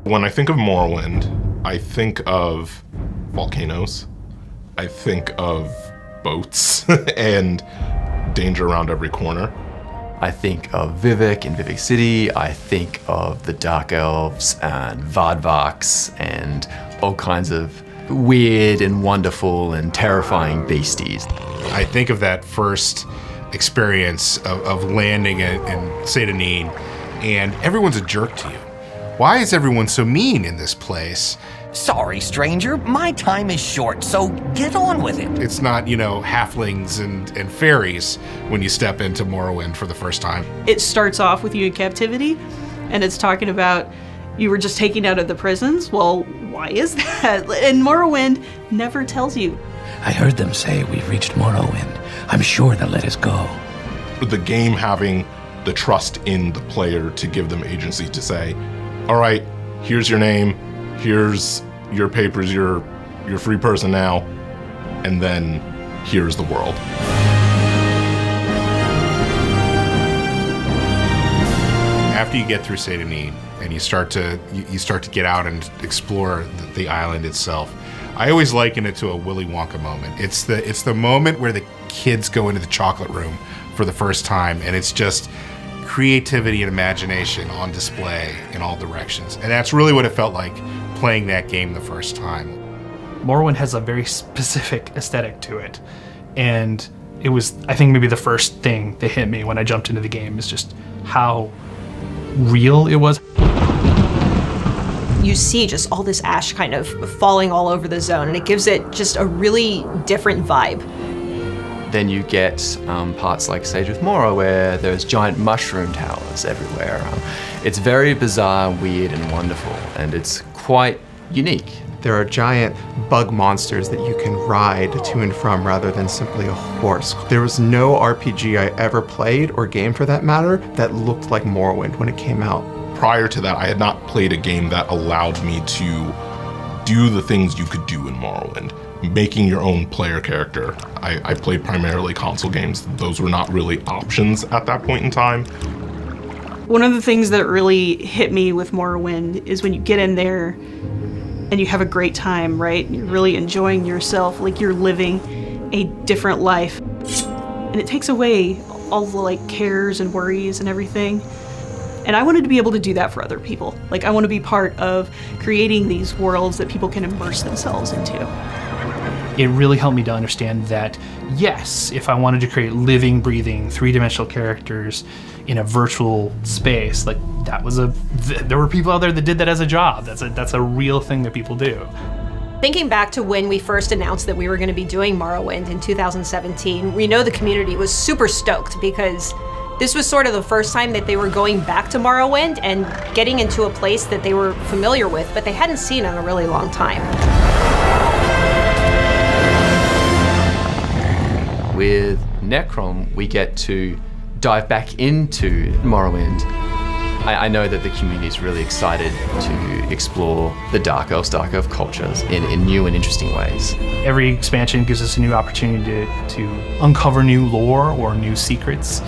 When I think of Morrowind, I think of volcanoes. I think of boats and danger around every corner. I think of Vivek and Vivek City. I think of the Dark Elves and Vardvarks and all kinds of weird and wonderful and terrifying beasties. I think of that first experience of landing in Sadrith, and everyone's a jerk to you. Why is everyone so mean in this place? Sorry, stranger, my time is short, so get on with it. It's not, halflings and fairies when you step into Morrowind for the first time. It starts off with you in captivity, and it's talking about you were just taken out of the prisons. Well, why is that? And Morrowind never tells you. I heard them say we've reached Morrowind. I'm sure they'll let us go. The game having the trust in the player to give them agency to say, all right, here's your name, here's your papers, you're a free person now, and then here's the world. After you get through Sadrith and you start to get out and explore the island itself, I always liken it to a Willy Wonka moment. It's the moment where the kids go into the chocolate room for the first time, and it's just creativity and imagination on display in all directions. And that's really what it felt like playing that game the first time. Morrowind has a very specific aesthetic to it. And it was, I think, maybe the first thing that hit me when I jumped into the game is just how real it was. You see just all this ash kind of falling all over the zone, and it gives it just a really different vibe. Then you get parts like Sadrith Mora where there's giant mushroom towers everywhere. It's very bizarre, weird, and wonderful, and it's quite unique. There are giant bug monsters that you can ride to and from rather than simply a horse. There was no RPG I ever played, or game for that matter, that looked like Morrowind when it came out. Prior to that, I had not played a game that allowed me to do the things you could do in Morrowind. Making your own player character. I played primarily console games. Those were not really options at that point in time. One of the things that really hit me with Morrowind is when you get in there and you have a great time, right? You're really enjoying yourself, like you're living a different life. And it takes away all the cares and worries and everything. And I wanted to be able to do that for other people. I want to be part of creating these worlds that people can immerse themselves into. It really helped me to understand that, yes, if I wanted to create living, breathing, three-dimensional characters in a virtual space, there were people out there that did that as a job. That's a real thing that people do. Thinking back to when we first announced that we were going to be doing Morrowind in 2017, we know the community was super stoked because this was sort of the first time that they were going back to Morrowind and getting into a place that they were familiar with, but they hadn't seen in a really long time. With Necrom, we get to dive back into Morrowind. I know that the community is really excited to explore the Dark Elf cultures in new and interesting ways. Every expansion gives us a new opportunity to uncover new lore or new secrets.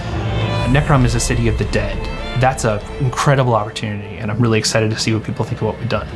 Necrom is a city of the dead. That's an incredible opportunity, and I'm really excited to see what people think of what we've done.